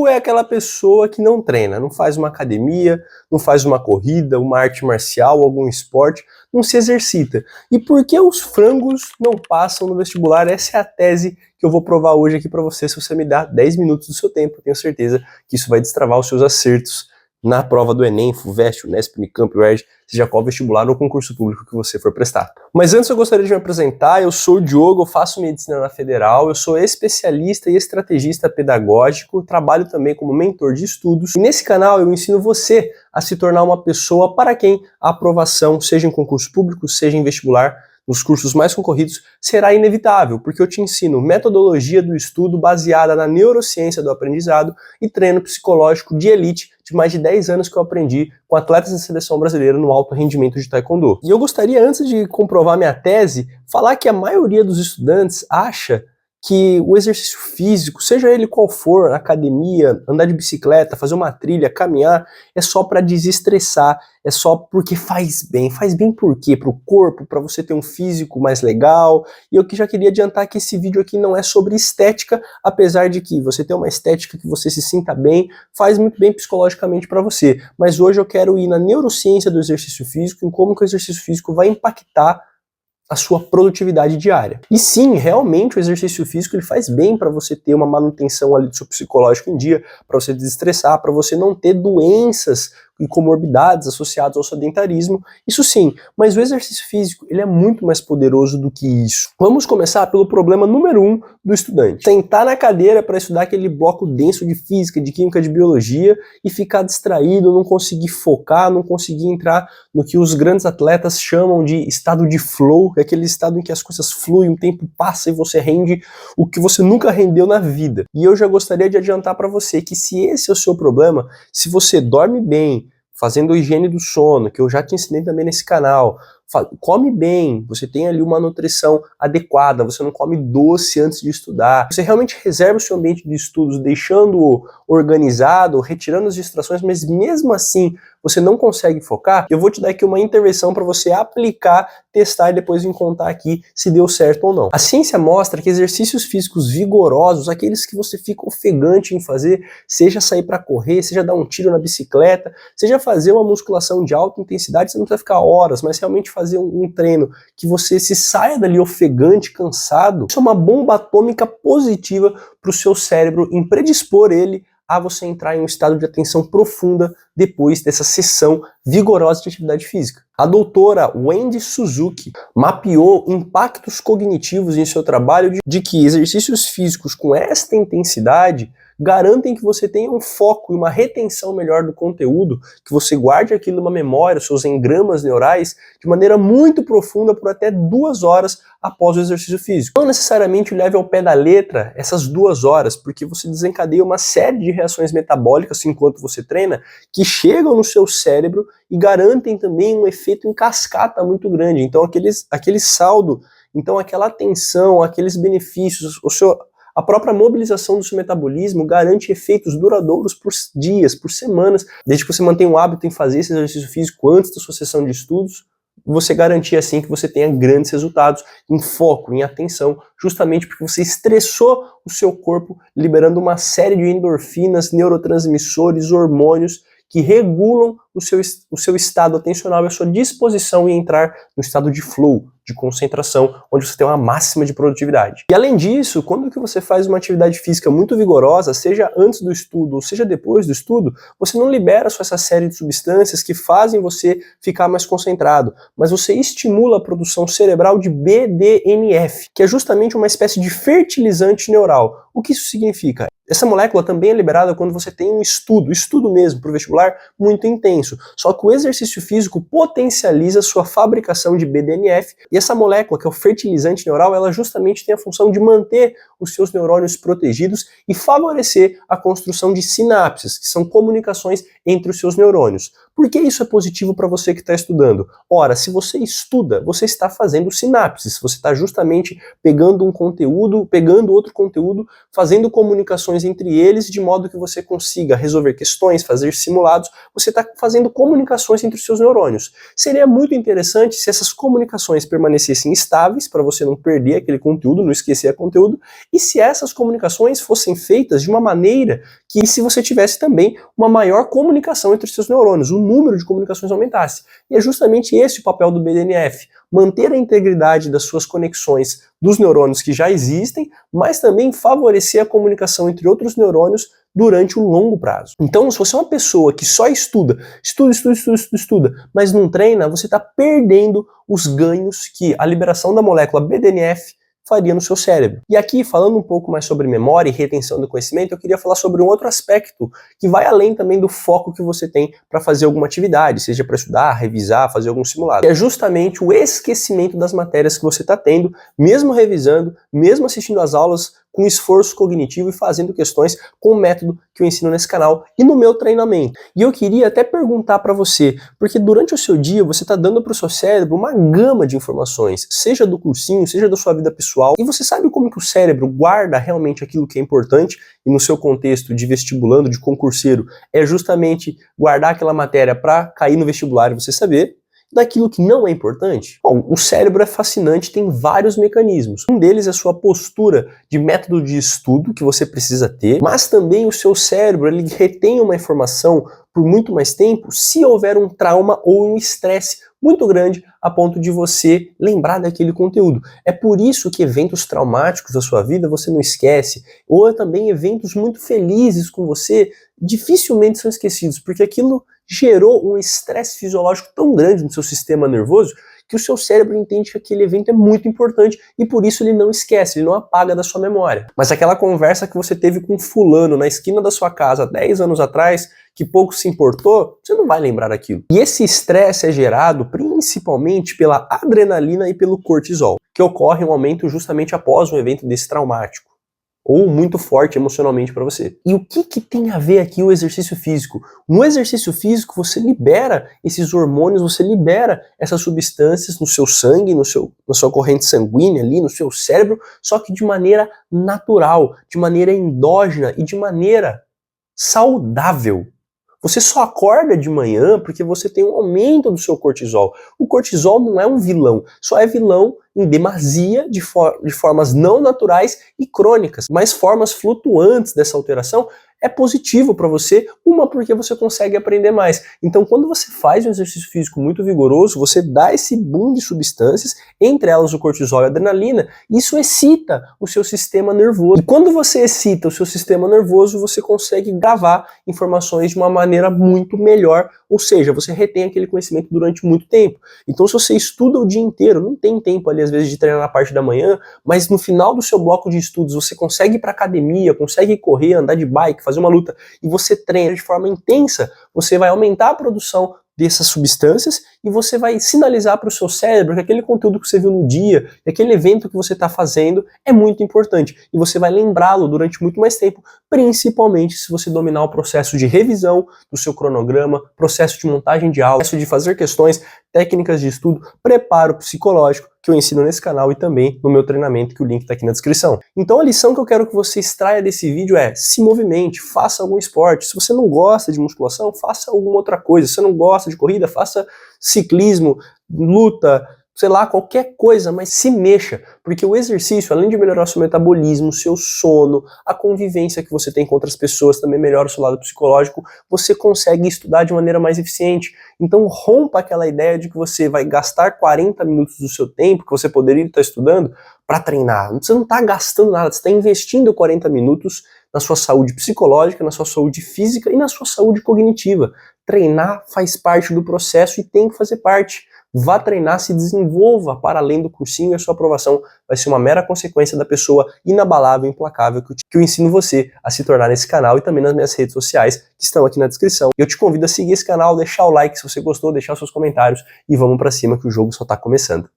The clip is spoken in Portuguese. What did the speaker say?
Tu é aquela pessoa que não treina, não faz uma academia, não faz uma corrida, uma arte marcial, algum esporte, não se exercita. E por que os frangos não passam no vestibular? Essa é a tese que eu vou provar hoje aqui para você, se você me dá 10 minutos do seu tempo. Eu tenho certeza que isso vai destravar os seus acertos na prova do Enem, FUVEST, Unesp, Unicamp, UERJ, seja qual vestibular ou concurso público que você for prestar. Mas antes eu gostaria de me apresentar. Eu sou o Diogo, eu faço medicina na Federal, eu sou especialista e estrategista pedagógico, trabalho também como mentor de estudos, e nesse canal eu ensino você a se tornar uma pessoa para quem a aprovação, seja em concurso público, seja em vestibular, nos cursos mais concorridos, será inevitável, porque eu te ensino metodologia do estudo baseada na neurociência do aprendizado e treino psicológico de elite de mais de 10 anos que eu aprendi com atletas da seleção brasileira no alto rendimento de taekwondo. E eu gostaria, antes de comprovar minha tese, falar que a maioria dos estudantes acha que o exercício físico, seja ele qual for, academia, andar de bicicleta, fazer uma trilha, caminhar, é só para desestressar, é só porque faz bem. Faz bem por quê? Para o corpo, para você ter um físico mais legal. E eu que já queria adiantar que esse vídeo aqui não é sobre estética, apesar de que você ter uma estética que você se sinta bem, faz muito bem psicologicamente para você. Mas hoje eu quero ir na neurociência do exercício físico, em como que o exercício físico vai impactar a sua produtividade diária. E sim, realmente o exercício físico ele faz bem para você ter uma manutenção ali do seu psicológico em dia, para você desestressar, para você não ter doenças e comorbidades associadas ao sedentarismo, isso sim, mas o exercício físico ele é muito mais poderoso do que isso. Vamos começar pelo problema número 1 do estudante. Sentar na cadeira para estudar aquele bloco denso de física, de química, de biologia e ficar distraído, não conseguir focar, não conseguir entrar no que os grandes atletas chamam de estado de flow, que é aquele estado em que as coisas fluem, o tempo passa e você rende o que você nunca rendeu na vida. E eu já gostaria de adiantar para você que se esse é o seu problema, se você dorme bem, fazendo higiene do sono, que eu já te ensinei também nesse canal, come bem, você tem ali uma nutrição adequada, você não come doce antes de estudar, você realmente reserva o seu ambiente de estudos, deixando-o organizado, retirando as distrações, mas mesmo assim você não consegue focar, eu vou te dar aqui uma intervenção para você aplicar, testar e depois me contar aqui se deu certo ou não. A ciência mostra que exercícios físicos vigorosos, aqueles que você fica ofegante em fazer, seja sair para correr, seja dar um tiro na bicicleta, seja fazer uma musculação de alta intensidade, você não precisa ficar horas, mas realmente fazer um treino que você se saia dali ofegante, cansado, isso é uma bomba atômica positiva para o seu cérebro, em predispor ele a você entrar em um estado de atenção profunda depois dessa sessão vigorosa de atividade física. A doutora Wendy Suzuki mapeou impactos cognitivos em seu trabalho de que exercícios físicos com esta intensidade garantem que você tenha um foco e uma retenção melhor do conteúdo, que você guarde aquilo numa memória, seus engramas neurais, de maneira muito profunda por até 2 horas após o exercício físico. Não necessariamente leve ao pé da letra essas 2 horas, porque você desencadeia uma série de reações metabólicas enquanto você treina, que chegam no seu cérebro e garantem também um efeito em cascata muito grande. Então aquele saldo, então aquela atenção, aqueles benefícios, a própria mobilização do seu metabolismo garante efeitos duradouros por dias, por semanas, desde que você mantenha o hábito em fazer esse exercício físico antes da sua sessão de estudos, você garantir assim que você tenha grandes resultados em foco, em atenção, justamente porque você estressou o seu corpo, liberando uma série de endorfinas, neurotransmissores, hormônios que regulam o seu estado atencional e a sua disposição em entrar no estado de flow, de concentração, onde você tem uma máxima de produtividade. E além disso, quando que você faz uma atividade física muito vigorosa, seja antes do estudo ou seja depois do estudo, você não libera só essa série de substâncias que fazem você ficar mais concentrado, mas você estimula a produção cerebral de BDNF, que é justamente uma espécie de fertilizante neural. O que isso significa? Essa molécula também é liberada quando você tem um estudo mesmo para o vestibular muito intenso. Só que o exercício físico potencializa a sua fabricação de BDNF e essa molécula, que é o fertilizante neural, ela justamente tem a função de manter os seus neurônios protegidos e favorecer a construção de sinapses, que são comunicações entre os seus neurônios. Por que isso é positivo para você que está estudando? Ora, se você estuda, você está fazendo sinapses, você está justamente pegando um conteúdo, pegando outro conteúdo, fazendo comunicações entre eles de modo que você consiga resolver questões, fazer simulados, você está fazendo comunicações entre os seus neurônios. Seria muito interessante se essas comunicações permanecessem estáveis, para você não perder aquele conteúdo, não esquecer conteúdo, e se essas comunicações fossem feitas de uma maneira que se você tivesse também uma maior comunicação entre os seus neurônios, o número de comunicações aumentasse. E é justamente esse o papel do BDNF, manter a integridade das suas conexões dos neurônios que já existem, mas também favorecer a comunicação entre outros neurônios durante um longo prazo. Então, se você é uma pessoa que só estuda, mas não treina, você está perdendo os ganhos que a liberação da molécula BDNF faria no seu cérebro. E aqui, falando um pouco mais sobre memória e retenção do conhecimento, eu queria falar sobre um outro aspecto que vai além também do foco que você tem para fazer alguma atividade, seja para estudar, revisar, fazer algum simulado. Que é justamente o esquecimento das matérias que você está tendo, mesmo revisando, mesmo assistindo às aulas, com esforço cognitivo e fazendo questões com o método que eu ensino nesse canal e no meu treinamento. E eu queria até perguntar para você, porque durante o seu dia você está dando para o seu cérebro uma gama de informações, seja do cursinho, seja da sua vida pessoal, e você sabe como que o cérebro guarda realmente aquilo que é importante, e no seu contexto de vestibulando, de concurseiro, é justamente guardar aquela matéria para cair no vestibular e você saber, daquilo que não é importante? Bom, o cérebro é fascinante, tem vários mecanismos. Um deles é a sua postura de método de estudo que você precisa ter, mas também o seu cérebro, ele retém uma informação por muito mais tempo se houver um trauma ou um estresse muito grande a ponto de você lembrar daquele conteúdo. É por isso que eventos traumáticos da sua vida você não esquece, ou também eventos muito felizes com você dificilmente são esquecidos, porque aquilo gerou um estresse fisiológico tão grande no seu sistema nervoso que o seu cérebro entende que aquele evento é muito importante e por isso ele não esquece, ele não apaga da sua memória. Mas aquela conversa que você teve com fulano na esquina da sua casa 10 anos atrás, que pouco se importou, você não vai lembrar daquilo. E esse estresse é gerado principalmente pela adrenalina e pelo cortisol, que ocorre um aumento justamente após um evento desse traumático, ou muito forte emocionalmente para você. E o que tem a ver aqui o exercício físico? No exercício físico você libera esses hormônios, você libera essas substâncias no seu sangue, na sua corrente sanguínea ali, no seu cérebro, só que de maneira natural, de maneira endógena e de maneira saudável. Você só acorda de manhã porque você tem um aumento do seu cortisol. O cortisol não é um vilão, só é vilão em demasia de formas não naturais e crônicas, mas formas flutuantes dessa alteração é positivo para você, uma porque você consegue aprender mais. Então quando você faz um exercício físico muito vigoroso, você dá esse boom de substâncias, entre elas o cortisol e a adrenalina, e isso excita o seu sistema nervoso. E quando você excita o seu sistema nervoso, você consegue gravar informações de uma maneira muito melhor, ou seja, você retém aquele conhecimento durante muito tempo. Então se você estuda o dia inteiro, não tem tempo ali às vezes de treinar na parte da manhã, mas no final do seu bloco de estudos você consegue ir para academia, consegue correr, andar de bike, fazer uma luta, e você treina de forma intensa, você vai aumentar a produção dessas substâncias e você vai sinalizar para o seu cérebro que aquele conteúdo que você viu no dia, aquele evento que você está fazendo é muito importante e você vai lembrá-lo durante muito mais tempo, principalmente se você dominar o processo de revisão do seu cronograma, processo de montagem de aula, processo de fazer questões, técnicas de estudo, preparo psicológico que eu ensino nesse canal e também no meu treinamento, que o link está aqui na descrição. Então a lição que eu quero que você extraia desse vídeo é: se movimente, faça algum esporte. Se você não gosta de musculação, faça alguma outra coisa. Se você não gosta de corrida, faça ciclismo, luta, sei lá, qualquer coisa, mas se mexa, porque o exercício, além de melhorar o seu metabolismo, o seu sono, a convivência que você tem com outras pessoas, também melhora o seu lado psicológico, você consegue estudar de maneira mais eficiente. Então rompa aquela ideia de que você vai gastar 40 minutos do seu tempo, que você poderia estar estudando, para treinar. Você não está gastando nada, você está investindo 40 minutos na sua saúde psicológica, na sua saúde física e na sua saúde cognitiva. Treinar faz parte do processo e tem que fazer parte. Vá treinar, se desenvolva para além do cursinho e a sua aprovação vai ser uma mera consequência da pessoa inabalável, implacável que eu ensino você a se tornar nesse canal e também nas minhas redes sociais que estão aqui na descrição. Eu te convido a seguir esse canal, deixar o like se você gostou, deixar os seus comentários e vamos para cima que o jogo só está começando.